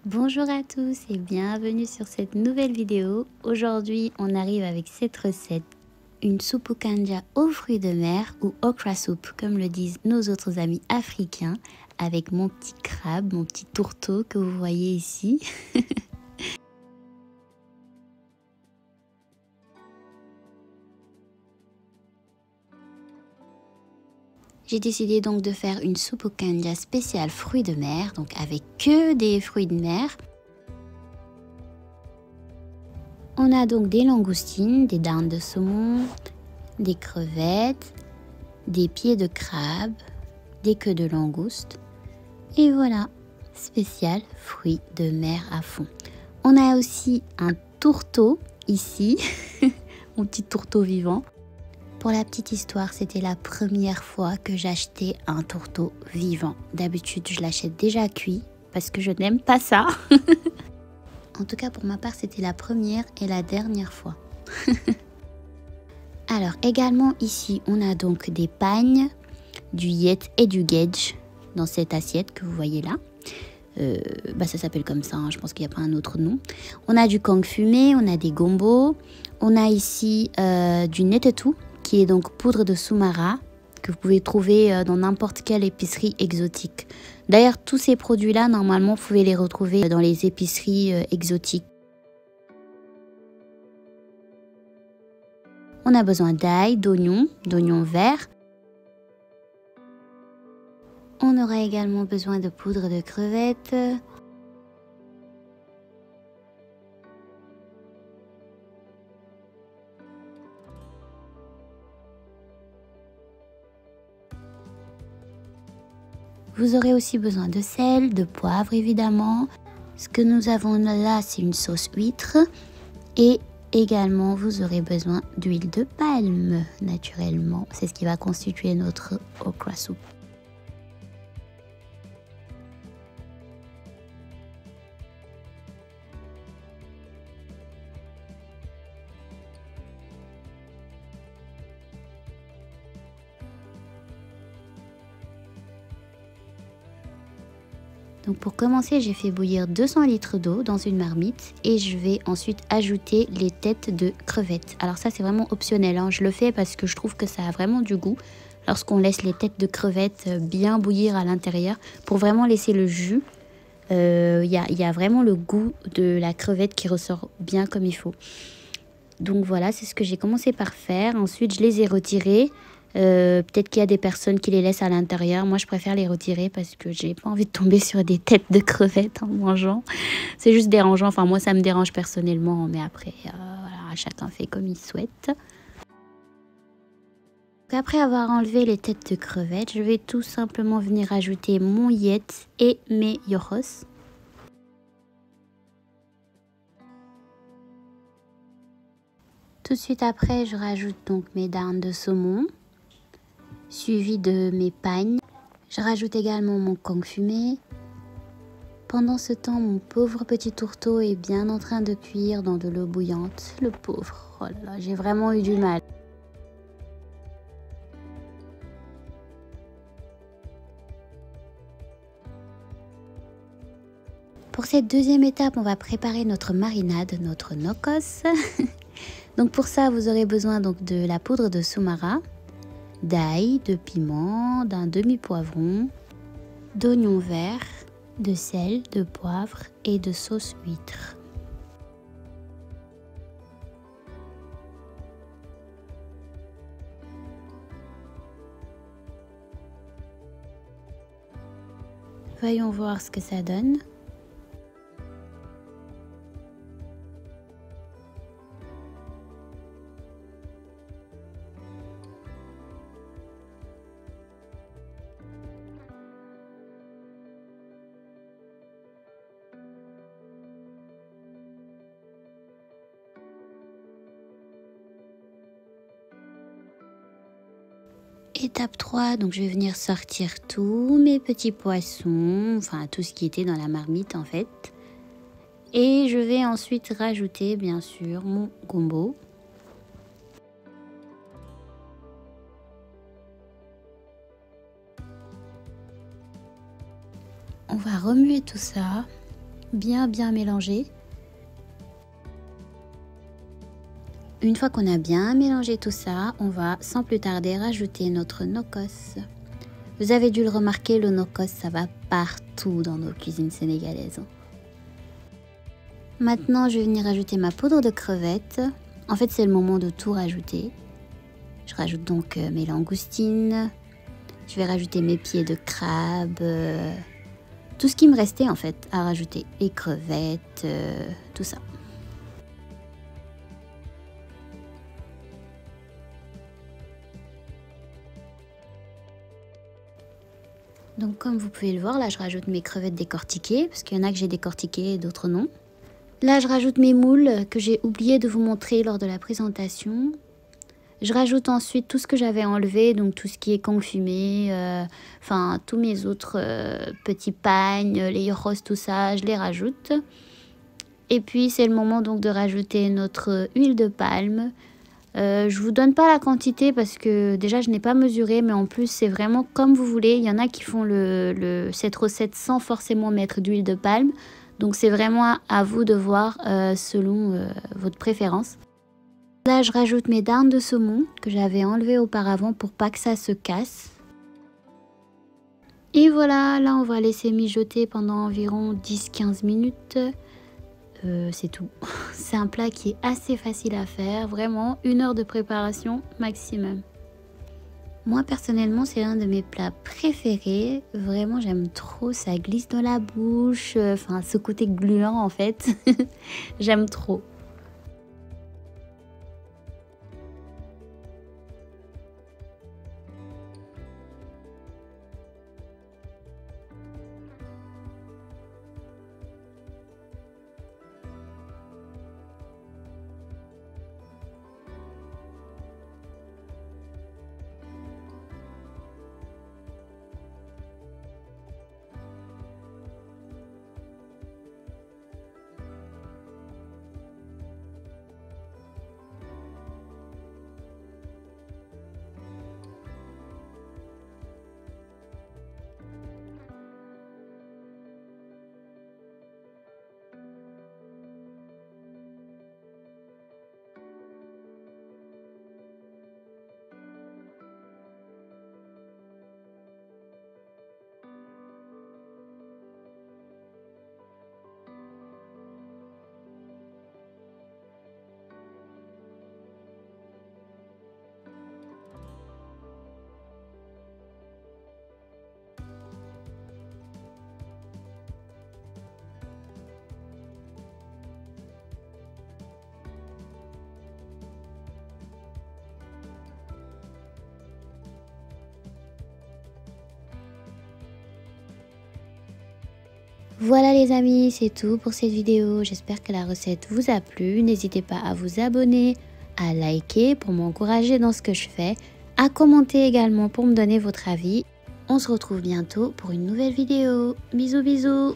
Bonjour à tous et bienvenue sur cette nouvelle vidéo. Aujourd'hui, on arrive avec cette recette, une soupe au kanja aux fruits de mer ou okra soup, comme le disent nos autres amis africains, avec mon petit crabe, mon petit tourteau que vous voyez ici. J'ai décidé donc de faire une soupe au kanja spéciale fruits de mer, donc avec que des fruits de mer. On a donc des langoustines, des dents de saumon, des crevettes, des pieds de crabe, des queues de langouste. Et voilà, spécial fruits de mer à fond. On a aussi un tourteau ici, mon petit tourteau vivant. Pour la petite histoire, c'était la première fois que j'achetais un tourteau vivant. D'habitude, je l'achète déjà cuit parce que je n'aime pas ça. En tout cas, pour ma part, c'était la première et la dernière fois. Alors, également ici, on a donc des pagnes, du yet et du gedge dans cette assiette que vous voyez là. Ça s'appelle comme ça, hein, je pense qu'il n'y a pas un autre nom. On a du kang fumé, on a des gombos. On a ici du netetu, qui est donc poudre de sumara, que vous pouvez trouver dans n'importe quelle épicerie exotique. D'ailleurs, tous ces produits-là, normalement, vous pouvez les retrouver dans les épiceries exotiques. On a besoin d'ail, d'oignons verts. On aura également besoin de poudre de crevettes. Vous aurez aussi besoin de sel, de poivre évidemment. Ce que nous avons là, c'est une sauce huître. Et également, vous aurez besoin d'huile de palme, naturellement. C'est ce qui va constituer notre okra soup. Donc pour commencer, j'ai fait bouillir 200 litres d'eau dans une marmite et je vais ensuite ajouter les têtes de crevettes. Alors ça c'est vraiment optionnel, hein. Je le fais parce que je trouve que ça a vraiment du goût lorsqu'on laisse les têtes de crevettes bien bouillir à l'intérieur pour vraiment laisser le jus. Y a vraiment le goût de la crevette qui ressort bien comme il faut. Donc voilà, c'est ce que j'ai commencé par faire. Ensuite, je les ai retirés. Peut-être qu'il y a des personnes qui les laissent à l'intérieur. Moi, je préfère les retirer parce que j'ai pas envie de tomber sur des têtes de crevettes en mangeant. C'est juste dérangeant. Enfin, moi, ça me dérange personnellement. Mais après, voilà, chacun fait comme il souhaite. Donc, après avoir enlevé les têtes de crevettes, je vais tout simplement venir ajouter mon yet et mes yoros. Tout de suite après, je rajoute donc mes darnes de saumon, suivi de mes pagnes. Je rajoute également mon kang fumé. Pendant ce temps, mon pauvre petit tourteau est bien en train de cuire dans de l'eau bouillante. Le pauvre, oh là là, j'ai vraiment eu du mal. Pour cette deuxième étape, on va préparer notre marinade, notre nokos. Donc pour ça, vous aurez besoin donc de la poudre de sumara, d'ail, de piment, d'un demi-poivron, d'oignons verts, de sel, de poivre et de sauce huître. Voyons voir ce que ça donne. Étape 3, donc je vais venir sortir tous mes petits poissons, enfin tout ce qui était dans la marmite en fait. Et je vais ensuite rajouter bien sûr mon gombo. On va remuer tout ça bien mélanger. Une fois qu'on a bien mélangé tout ça, on va sans plus tarder rajouter notre no-cos. Vous avez dû le remarquer, le no-cos, ça va partout dans nos cuisines sénégalaises. Maintenant, je vais venir rajouter ma poudre de crevettes. En fait, c'est le moment de tout rajouter. Je rajoute donc mes langoustines. Je vais rajouter mes pieds de crabe. Tout ce qui me restait en fait à rajouter. Les crevettes, tout ça. Donc comme vous pouvez le voir, là je rajoute mes crevettes décortiquées, parce qu'il y en a que j'ai décortiquées et d'autres non. Là je rajoute mes moules que j'ai oublié de vous montrer lors de la présentation. Je rajoute ensuite tout ce que j'avais enlevé, donc tout ce qui est confumé, enfin tous mes autres petits pagnes, les gyros, tout ça, je les rajoute. Et puis c'est le moment donc de rajouter notre huile de palme. Je vous donne pas la quantité parce que déjà je n'ai pas mesuré, mais en plus c'est vraiment comme vous voulez. Il y en a qui font cette recette sans forcément mettre d'huile de palme. Donc c'est vraiment à vous de voir selon votre préférence. Là je rajoute mes darnes de saumon que j'avais enlevées auparavant pour pas que ça se casse. Et voilà, là on va laisser mijoter pendant environ 10-15 minutes. C'est tout. C'est un plat qui est assez facile à faire, vraiment 1 heure de préparation maximum. Moi personnellement c'est l'un de mes plats préférés, vraiment j'aime trop, ça glisse dans la bouche, enfin ce côté gluant en fait, j'aime trop. Voilà les amis, c'est tout pour cette vidéo. J'espère que la recette vous a plu. N'hésitez pas à vous abonner, à liker pour m'encourager dans ce que je fais, à commenter également pour me donner votre avis. On se retrouve bientôt pour une nouvelle vidéo. Bisous bisous.